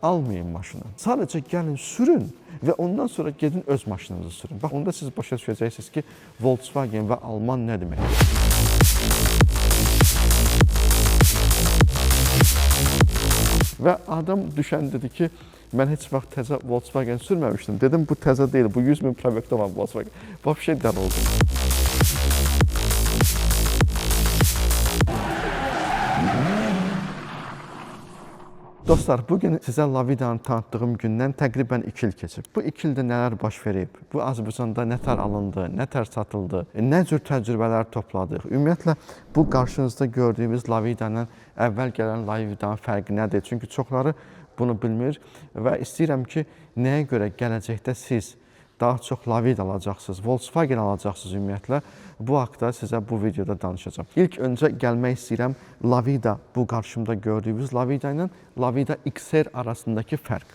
Almayın maşını. Sadəcə gəlin sürün və ondan sonra gedin öz maşınınızı sürün. Bax, onda siz başa düşəcəksiniz ki, Volkswagen və Alman nə demək? Və adam düşən dedi ki, mən heç vaxt təzə Volkswagen sürməmişdim. Dedim, bu təzə deyil, bu 100 min probekdə olan Volkswagen. Vəbşə dəli oldum. Dostlar, bugün sizə Lavidanı tanıtdığım gündən təqribən 2 il keçib. Bu 2 ildə nələr baş verib? Bu Azərbaycanda nətər alındı, nətər satıldı, nə cür təcrübələr topladıq? Ümumiyyətlə, bu qarşınızda gördüyümüz Lavidanın əvvəl gələn Lavidanın fərqi nədir? Çünki çoxları bunu bilmir və istəyirəm ki, nəyə görə gələcəkdə siz daha çox Lavida alacaqsınız, Volkswagen alacaqsınız ümumiyyətlə. Bu haqda sizə bu videoda danışacağım. İlk öncə gəlmək istəyirəm Lavida, bu qarşımda gördüyünüz Lavida ilə Lavida XR arasındakı fərq.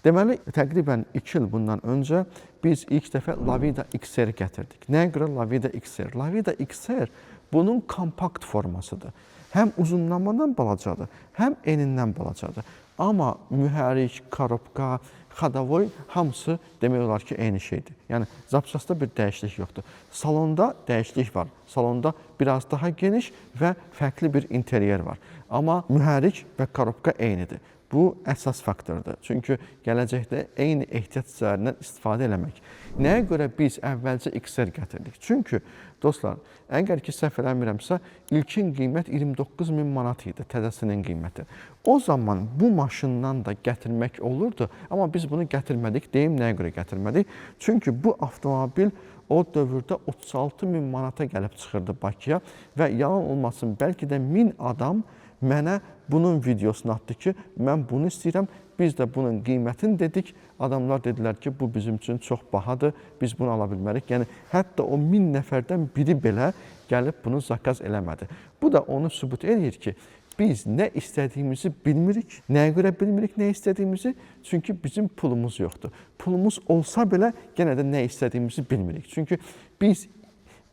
Deməli, təqribən 2 il bundan öncə biz ilk dəfə Lavida XR gətirdik. Nəyə görə Lavida XR? Lavida XR bunun kompakt formasıdır. Həm uzunlamadan balacadır, həm enindən balacadır. Amma mühərrik, korobka, xadavoy hamısı demək olar ki, eyni şeydir. Yəni, zapçasda bir dəyişiklik yoxdur. Salonda dəyişiklik var. Salonda biraz daha geniş və fərqli bir interyer var. Amma mühərrik və korobka eynidir. Bu əsas faktordur. Çünki gələcəkdə eyni ehtiyaclarından istifadə eləmək. Nəyə görə biz əvvəlcə XR gətirdik? Çünki, dostlar, əgər ki, səhv eləmirəmsə, ilkin qiymət 29 min manat idi, təzəsinin qiyməti. O zaman bu maşından da gətirmək olurdu, amma biz bunu gətirmədik. Deyim, nəyə görə gətirmədik? Çünki bu avtomobil o dövrdə 36 min manata gəlib çıxırdı Bakıya və yalan olmasın, bəlkə də 1000 adam mənə bunun videosunu atdı ki, mən bunu istəyirəm, biz də bunun qiymətini dedik. Adamlar dedilər ki, bu bizim üçün çox bahadır, biz bunu ala bilmərik. Yəni, hətta o 1000 nəfərdən biri belə gəlib bunu zakaz eləmədi. Bu da onu sübut edir ki, biz nə istədiyimizi bilmirik. Nəyə görə bilmirik nə istədiyimizi? Çünki bizim pulumuz yoxdur. Pulumuz olsa belə, yenə də nə istədiyimizi bilmirik. Çünki biz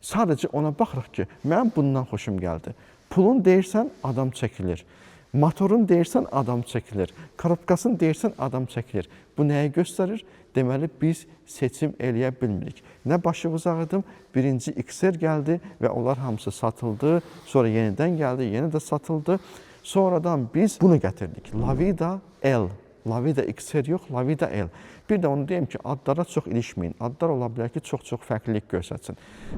sadəcə ona baxırıq ki, mən bundan xoşum gəldi. Pulun deyirsən, adam çəkilir. Motorun deyirsən, adam çəkilir. Korobkasını deyirsən, adam çəkilir. Bu nəyə göstərir? Deməli, biz seçim eləyə bilmirik. Nə başımız ağrıdım, birinci XR gəldi və onlar hamısı satıldı. Sonra yenidən gəldi, yeni də satıldı. Sonradan biz bunu gətirdik. Lavida L. Lavida XR yox, Lavida L. Bir də onu deyim ki, adlara çox ilişməyin. Adlar ola bilər ki, çox-çox fərqlilik göstərsin.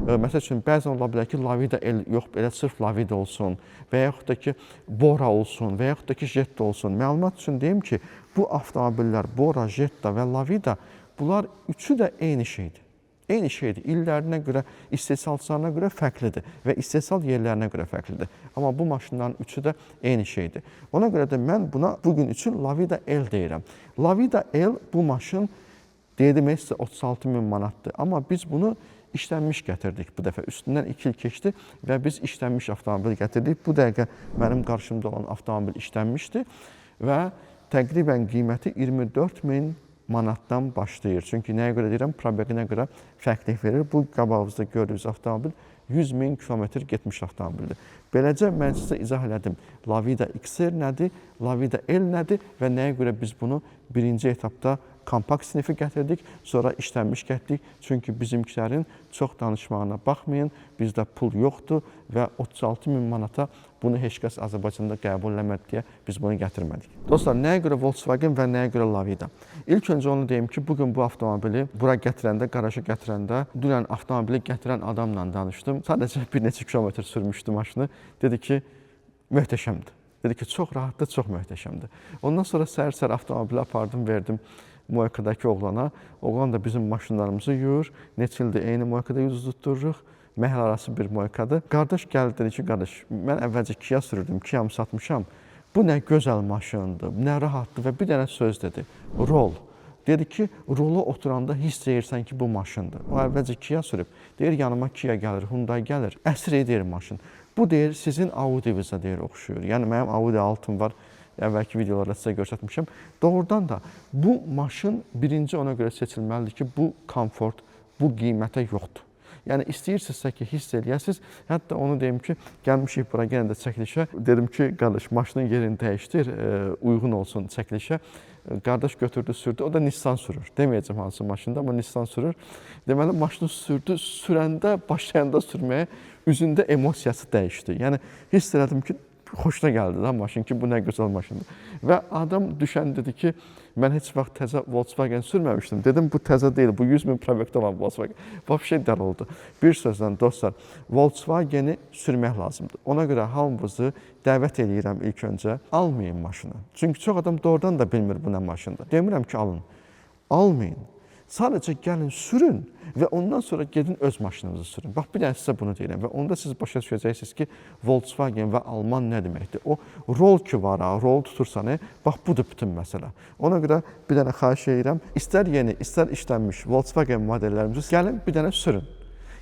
Məsəl üçün, bəzən ola bilər ki, Lavida L yox, elə sırf Lavida olsun və yaxud da ki, Bora olsun və yaxud da ki, Jetta olsun. Məlumat üçün deyim ki, bu avtomobillər Bora, Jetta və Lavida, bunlar üçü də eyni şeydir. Eyni şeydir. İllərinə görə, istehsalçılarına görə fərqlidir və istehsal yerlərinə görə fərqlidir. Amma bu maşınların üçü də eyni şeydir. Ona görə də mən buna bugün üçün Lavida L deyirəm. Lavida L bu maşın dedim sizə 36 min manatdır. Amma biz bunu işlənmiş gətirdik bu dəfə. Üstündən 2 il keçdi və biz işlənmiş avtomobil gətirdik. Bu dəqiqə mənim qarşımda olan avtomobil işlənmişdir və təqribən qiyməti 24 min manatdan başlayır. Çünki nəyə görə deyirəm, probeqinə görə fərqlik verir. Bu qabağımızda gördüyünüz avtomobil 100 min kilometr getmiş avtomobildir. Beləcə mən sizə izah elədim. Lavida XR nədir, Lavida L nədir və nəyə görə biz bunu birinci etapda kompakt sinifi gətirdik, sonra işlənmiş gətirdik. Çünki bizimkilərin çox danışmağına baxmayın, bizdə pul yoxdur və 36 min manata bunu heç kəs Azərbaycanda qəbul eləmədi deyə biz bunu gətirmədik. Dostlar, nəyə görə Volkswagen və nəyə görə Lavida? İlk öncə onu deyim ki, bugün bu avtomobili bura gətirəndə, qaraja gətirəndə, dünən avtomobili gətirən adamla danışdım. Sadəcə bir neçə kilometr sürmüşdü maşını. Dedi ki, möhtəşəmdir. Dedi ki, çox rahatdır, çox möhtəşəmdir. Ondan sonra səhər-səhər avtomobili apardım, verdim Moykadakı oğlana. Oğlan da bizim maşınlarımızı yuyur. Neçə ildir eyni Moykada yüz tutdururuq. Məhəl arası bir Moykadır. Qardaş gəldi, dedi ki, qardaş, mən əvvəlcə Kia sürürdüm, Kia'mı satmışam. Bu nə gözəl maşındır, nə rahatdır və bir dənə söz dedi, rol. Dedi ki, rola oturanda hiss edirsən ki, bu maşındır. O əvvəlcə Kia sürüb. Deyir, yanıma Kia gəlir, Hyundai gəlir. Əsr deyir maşın. Bu deyir, sizin Audi-vizə deyir, oxşuyur. Yəni, mənim Audi 6'm var. Əvvəlki videolarda sizə göstərmişəm. Doğrudan da bu maşın birinci ona görə seçilməlidir ki, bu komfort, bu qiymətə yoxdur. Yəni, istəyirsinizsə ki, hiss eləyəsiniz. Hətta onu deyim ki, gəlmişik bura yenə də çəkilişə. Dedim ki, qardaş, maşının yerini dəyişdir, uyğun olsun çəkilişə. qardaş götürdü, sürdü. O da Nissan sürür. Deməyəcəm hansı maşında, amma Nissan sürür. Deməli, maşını sürdü, sürəndə, başlayanda sürməyə üzündə emosiyası dəyişdi. Yəni, hiss elədim ki, xoşuna gəldi da maşın ki, bu nə gözəl maşındır. Və adam düşən dedi ki, mən heç vaxt təzə Volkswagen sürməmişdim. Dedim, bu təzə deyil, bu 100.000 probekdə olan Volkswagen. Vəbşə dəl oldu. Bir sözlə, dostlar, Volkswagen-i sürmək lazımdır. Ona görə hamınızı dəvət edirəm ilk öncə, almayın maşını. Çünki çox adam doğrudan da bilmir bu nə maşındır. Demirəm ki, alın. Almayın. Sadəcə gəlin, sürün və ondan sonra gedin öz maşınınızı sürün. Bax, bir dənə sizə bunu deyirəm və onda siz başa düşəcəksiniz ki, Volkswagen və Alman nə deməkdir? O rol ki var, rol tutursan, bax, budur bütün məsələ. Ona görə bir dənə xahiş edirəm, istər yeni, istər işlənmiş Volkswagen modellərimizi gəlin, bir dənə sürün.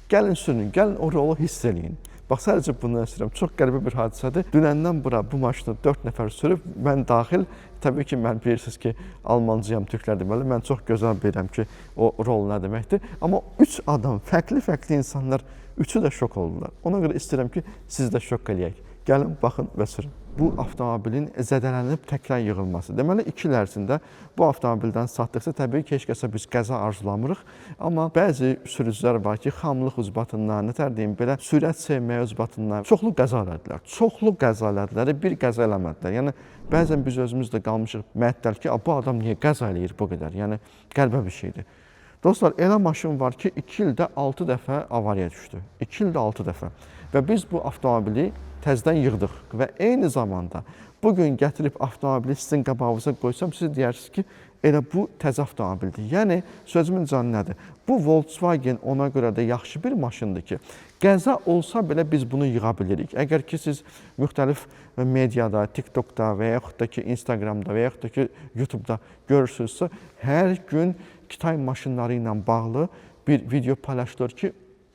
Gəlin, sürün, gəlin o rolu hiss eləyin. Bax, sadəcə bunu istəyirəm. Çox qəribə bir hadisədir. Dünəndən bura bu maşını 4 nəfər sürüb, mən daxil, təbii ki, mən bilirsiniz ki, Almancıyam, türklər deməli, mən çox gözəl bilirəm ki, o rol nə deməkdir. Amma 3 adam, fərqli insanlar, üçü də şok oldular. Ona görə istəyirəm ki, siz də şok eləyək. Gəlin, baxın və sürün. Bu avtomobilin zədələnib təkrar yığılması. Deməli, 2 il ərzində bu avtomobildən satdıqsa, təbii ki, heç kəsə biz qəza arzulamırıq. Amma bəzi sürücülər var ki, xamlıq ucbatından, nətər deyim, belə sürət sevməyə ucbatından çoxlu qəza elədilər. Çoxlu qəza elədilər, bir qəza eləmədilər. Yəni, bəzən biz özümüz də qalmışıq məəttəl ki, bu adam niyə qəza eləyir bu qədər? Yəni, qəribə bir şeydir. Dostlar, elə maşın var ki, 2 ildə 6 dəfə avariya düşdü. 2 ildə 6 dəfə. Və biz bu avtomobili təzədən yığdıq və eyni zamanda bugün gətirib avtomobili sizin qabağınıza qoysam, siz deyərsiniz ki, elə bu təzə avtomobildir. Yəni, sözümün canı nədir? Bu Volkswagen ona görə də yaxşı bir maşındır ki, qəza olsa belə biz bunu yığa bilirik. Əgər ki, siz müxtəlif mediada, TikTokda və yaxud da ki, Instagramda və yaxud da ki, YouTube'da görürsünüzsə, hər gün Kitay maşınları ilə bağlı bir video paylaşılır ki,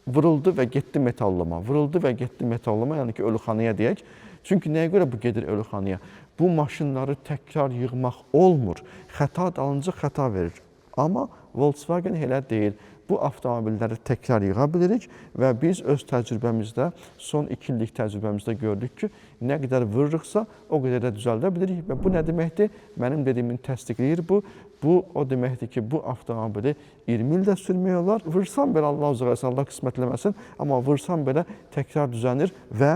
vuruldu və getdi metallama, vuruldu və getdi metallama, yəni ki, ölüxanaya deyək. Çünki nəyə görə bu gedir ölüxanaya? Bu maşınları təkrar yığmaq olmur. Xəta dalınca xəta verir. Amma Volkswagen elə deyil. Bu avtomobilləri təkrar yığa bilirik və biz öz təcrübəmizdə, son 2 illik təcrübəmizdə gördük ki, nə qədər vururuqsa, o qədər də düzəldə bilirik və bu nə deməkdir? Mənim dediyimin təsdiqləyir bu. Bu o deməkdir ki, bu avtomobili 20 ildə sürmək olar. Vursan belə Allah uzaq etsin, Allah qismət eləməsin, amma vursan belə təkrar düzənir və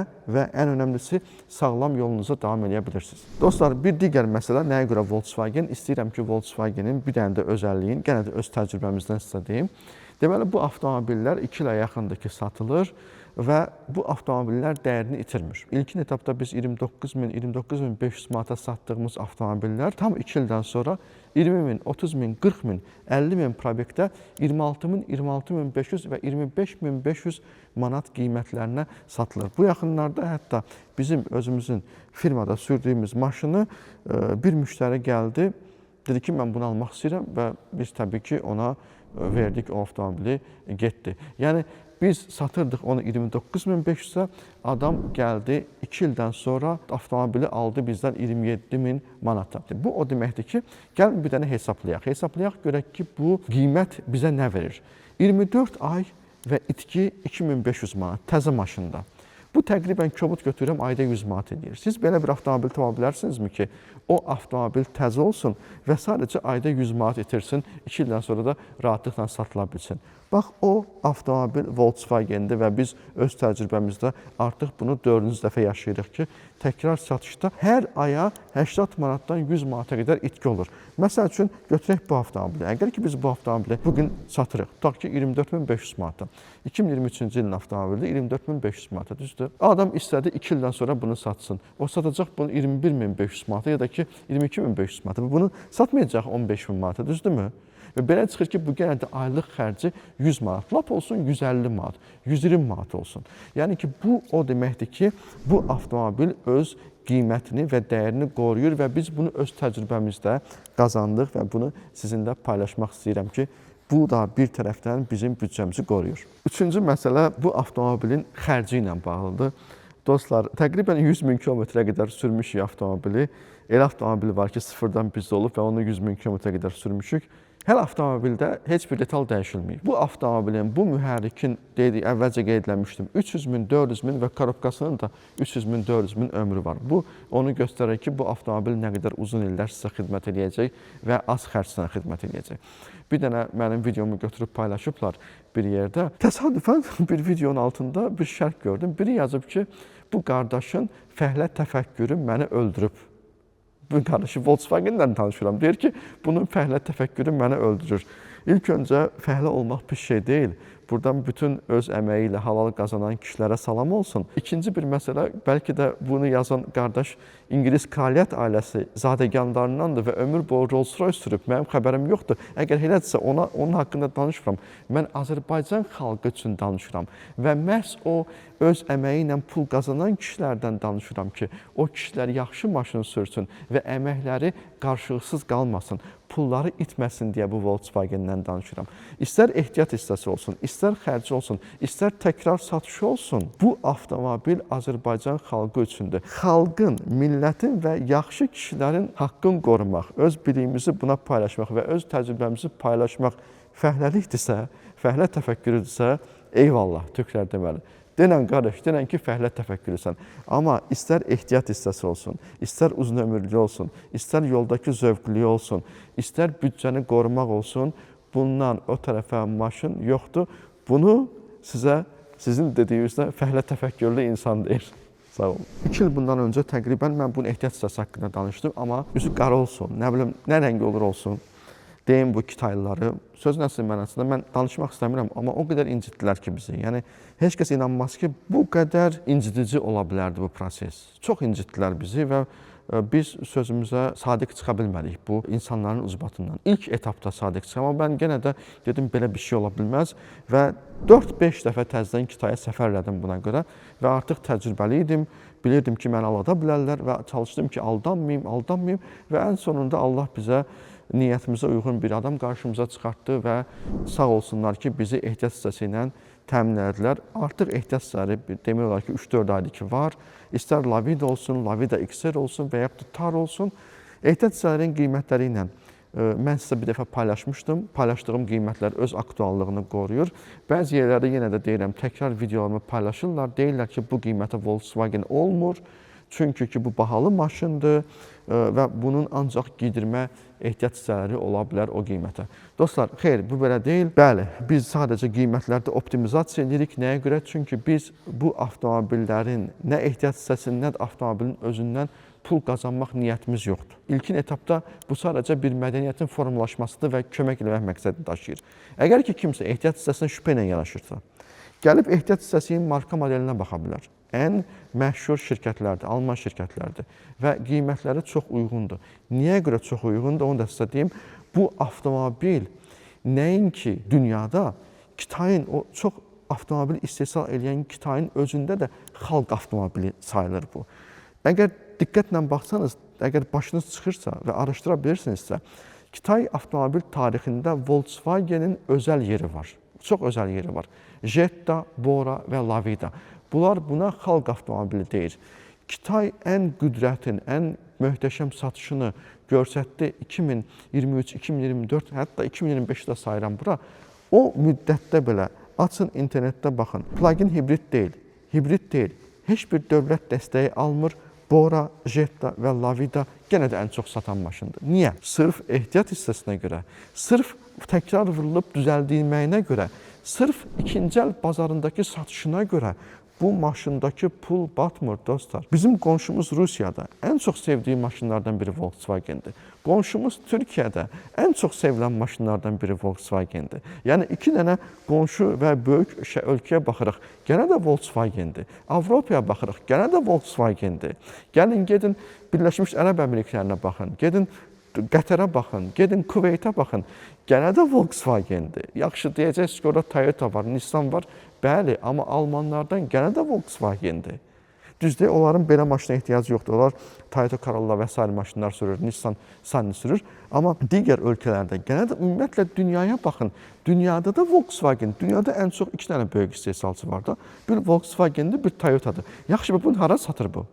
ən önəmlisi sağlam yolunuza davam edə bilirsiniz. Dostlar, bir digər məsələ nəyə görə Volkswagen? İstəyirəm ki, Volkswagenin bir dənə də özəlliyin, gənə də öz təcrübəmizdən sizə deyim. Deməli, bu avtomobillər 2 ilə yaxındır ki, satılır və bu avtomobillər dəyərini itirmir. İlkin etapda biz 29.000-29.500 manata satdığımız avtomobillər tam 2 ildən sonra 20.000, 30.000, 40.000, 50.000 probektə 26.000, 26.500 və 25.500 manat qiymətlərinə satılır. Bu yaxınlarda hətta bizim özümüzün firmada sürdüyümüz maşını bir müştəri gəldi, dedi ki, mən bunu almaq istəyirəm və biz təbii ki, ona verdik, o avtomobili getdi. Yəni, biz satırdıq onu 29.500-ə, adam gəldi 2 ildən sonra avtomobili aldı bizdən 27.000 manata. Bu o deməkdir ki, gəlin bir dənə hesablayaq. Hesablayaq görək ki, bu qiymət bizə nə verir? 24 ay və itki 2500 manat təzə maşında. Bu təqribən kobud götürürəm, ayda 100 manat edir. Siz belə bir avtomobil tapa bilərsinizmi ki, o avtomobil təzə olsun və sadəcə ayda 100 manat itirsin, 2 ildən sonra da rahatlıqla satıla bilsin. Bax, o avtomobil Volkswagen'dir və biz öz təcrübəmizdə artıq bunu 4-cü dəfə yaşayırıq ki, təkrar satışda hər aya 80 manatdan 100 manata qədər itki olur. Məsəl üçün, götürək bu avtomobili. Əgər ki, biz bu avtomobili bugün satırıq, tutaq ki, 24.500 manata. 2023-cü ilin avtomobili 24.500 manata, düzdür? Adam istədi 2 ildən sonra bunu satsın. O satacaq bunu 21.500 manata ya da ki, 22.500 manata. Bunu satmayacaq 15.000 manata, düzdürmü? Və belə çıxır ki, bu genəldə aylıq xərci 100 manat, lap olsun 150 manat, 120 manat olsun. Yəni ki, bu o deməkdir ki, bu avtomobil öz qiymətini və dəyərini qoruyur və biz bunu öz təcrübəmizdə qazandıq və bunu sizinlə paylaşmaq istəyirəm ki, bu da bir tərəfdən bizim büdcəmizi qoruyur. Üçüncü məsələ bu avtomobilin xərci ilə bağlıdır. Dostlar, təqribən 100.000 kilometrə qədər sürmüşük avtomobili. Elə avtomobil var ki, sıfırdan bizdə olub və onu 100.000 kilometrə qədər sürmüşük. Hər avtomobildə heç bir detal dəyişilməyib. Bu avtomobilin, bu mühərrikin əvvəlcə qeyd etmişdim, 300 min, 400 min və korobkasının da 300 min, 400 min ömrü var. Bu onu göstərir ki, bu avtomobil nə qədər uzun illər sizə xidmət edəcək və az xərclə xidmət edəcək. Bir dənə mənim videomu götürüb paylaşıblar bir yerdə. Təsadüfən bir videonun altında bir şərh gördüm. Biri yazıb ki, bu qardaşın fəhlə təfəkkürü məni öldürüb. Bu qardaşı Volkswagen-dən tanışıram. Deyir ki, bunun fəhlə təfəkkürü məni öldürür. İlk öncə fəhlə olmaq pis şey deyil. Buradan bütün öz əməyi ilə halal qazanan kişilərə salam olsun. İkinci bir məsələ, bəlkə də bunu yazan qardaş İngilis kraliyyət ailəsi zadəganlarındandır və ömür boyu Rolls-Royce sürüb. Mənim xəbərim yoxdur. Əgər elədirsə, onun haqqında danışmıram. Mən Azərbaycan xalqı üçün danışıram və məhz o öz əməyi ilə pul qazanan kişilərdən danışıram ki, o kişilər yaxşı maşın sürsün və əməkləri qarşılıqsız qalmasın, pulları itməsin deyə bu Volkswagen-dən danışıram. İstər ehtiyat hissəsi olsun, istər xərci olsun, istər təkrar satışı olsun, bu avtomobil Azərbaycan xalqı üçündür. Xalqın, millətin və yaxşı kişilərin haqqını qorumaq, öz biliyimizi buna paylaşmaq və öz təcrübəmizi paylaşmaq fəhləlikdirsə, fəhlə təfəkkürüdürsə, eyvallah, türklər deməli. Denən qardaş, denən ki, fəhlə təfəkkürüsən. Amma istər ehtiyat hissəsi olsun, istər uzun ömürlü olsun, istər yoldakı zövqlü olsun, istər büdcəni qorumaq olsun, bundan o tərəfə maşın yoxdur. Bunu sizə, sizin dediyinizdə fəhlə təfəkkürlü insan deyir. Sağ olun. 2 il bundan öncə təqribən mən bunun ehtiyat hissəsi haqqında danışdım, amma üzü qara olsun, nə bilim, nə rəngi olur olsun. Deyim bu Kitaylıları, söz nəsil mənasında mən danışmaq istəmirəm, amma o qədər incitdilər ki bizi. Yəni, heç kəs inanmaz ki, bu qədər incidici ola bilərdi bu proses. Çox incitdilər bizi və biz sözümüzə sadiq çıxa bilmədik bu insanların ucbatından. İlk etapda sadiq çıxam, amma mən yenə də dedim, belə bir şey ola bilməz və 4-5 dəfə təzədən Kitaya səfər elədim buna görə və artıq təcrübəli idim. Bilirdim ki, məni aldada bilərlər və çalışdım ki, aldanmayım və ən sonunda Allah bizə niyyətimizə uyğun bir adam qarşımıza çıxartdı və sağ olsunlar ki, bizi ehtiyat hissəsi ilə təmin edilər. Artıq ehtiyat hissələri demək olar ki, 3-4 aydır ki, var. İstər Lavida olsun, Lavida XR olsun və yaxud da TAR olsun. Ehtiyat hissələrinin qiymətləri ilə mən sizə bir dəfə paylaşmışdım. Paylaşdığım qiymətlər öz aktuallığını qoruyur. Bəzi yerlərdə yenə də deyirəm, təkrar videolarımı paylaşırlar. Deyirlər ki, bu qiymətə Volkswagen olmur. Çünki ki, bu bahalı maşındır və bunun ancaq giydirmə ehtiyat hissələri ola bilər o qiymətə. Dostlar, xeyr, bu belə deyil. Bəli, biz sadəcə qiymətlərdə optimizasiya edirik. Nəyə görə? Çünki biz bu avtomobillərin nə ehtiyat hissəsinin, nə də avtomobilin özündən pul qazanmaq niyyətimiz yoxdur. İlkin etapda bu sadəcə bir mədəniyyətin formalaşmasıdır və kömək eləmək məqsədini daşıyır. Əgər ki, kimsə ehtiyat hissəsinə şübhə ilə yanaşırsa, gəlib ehtiyat hissəsinin marka modelinə baxa bilər. Ən məşhur şirkətlərdir, Alman şirkətlərdir və qiymətləri çox uyğundur. Niyə görə çox uyğundur, onu da sizə deyim. Bu avtomobil nəinki dünyada, Kitayın, o çox avtomobil istehsal edən Kitayın özündə də xalq avtomobili sayılır bu. Əgər diqqətlə baxsanız, əgər başınız çıxırsa və araşdıra bilirsinizsə, Kitay avtomobil tarixində Volkswagen-in özəl yeri var. Çox özəl yeri var. Jetta, Bora və Lavida. Bunlar buna xalq avtomobili deyir. Kitay ən qüdrətin, ən möhtəşəm satışını göstərdi 2023, 2024, hətta 2025-də sayıram bura. O müddətdə belə açın internetdə baxın. Plug-in hibrid deyil, heç bir dövlət dəstəyi almır. Bora, Jetta və Lavida yenə də ən çox satan maşındır. Niyə? Sırf ehtiyat hissəsinə görə, sırf təkrar vurulub düzəldilməyinə görə, sırf ikinci əl bazarındakı satışına görə bu maşındakı pul batmır, dostlar. Bizim qonşumuz Rusiyada ən çox sevdiyi maşınlardan biri Volkswagen-dir. Qonşumuz Türkiyədə ən çox sevilən maşınlardan biri Volkswagen-dir. Yəni, 2 dənə qonşu və böyük ölkəyə baxırıq, gənə də Volkswagen-dir. Avropaya baxırıq, gənə də Volkswagen-dir. Gəlin, gedin Birləşmiş Ərəb Əmirliklərinə baxın, gedin Qətərə baxın, gedin Kuveytə baxın, gənə də Volkswagen-dir. Yaxşı, deyəcəksiniz ki, orada Toyota var, Nissan var. Bəli, amma Almanlardan gənə də Volkswagen-dir. Düzdür, onların belə maşına ehtiyacı yoxdur. Onlar Toyota Corolla və s. maşınlar sürür, Nissan Sunny sürür. Amma digər ölkələrdə gənə də ümumiyyətlə dünyaya baxın. Dünyada da Volkswagen, dünyada ən çox 2 dənə böyük istehsalçı var da. Bir Volkswagen-dir, bir Toyota-dır. Yaxşı, bunu hara satır bu?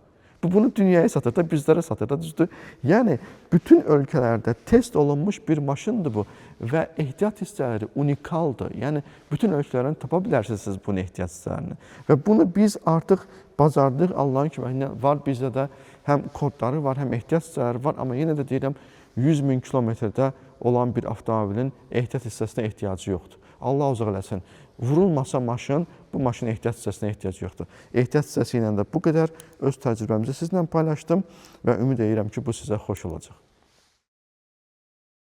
Bunu dünyaya satır da, bizlərə satır da, düzdür? Yəni, bütün ölkələrdə test olunmuş bir maşındır bu və ehtiyat hissələri unikaldır. Yəni, bütün ölkələrdən tapa bilərsiniz siz bunun ehtiyat hissələrini. Və bunu biz artıq bacardıq, Allahın köməyi var, bizdə də həm kodları var, həm ehtiyat hissələri var, amma yenə də deyirəm, 100 min kilometrdə olan bir avtomobilin ehtiyat hissəsinə ehtiyacı yoxdur. Allah uzaq eləsin. Vurulmasa maşın, bu maşının ehtiyat hissəsinə ehtiyac yoxdur. Ehtiyat hissəsi ilə də bu qədər öz təcrübəmizi sizlə paylaşdım və ümid edirəm ki, bu sizə xoş olacaq.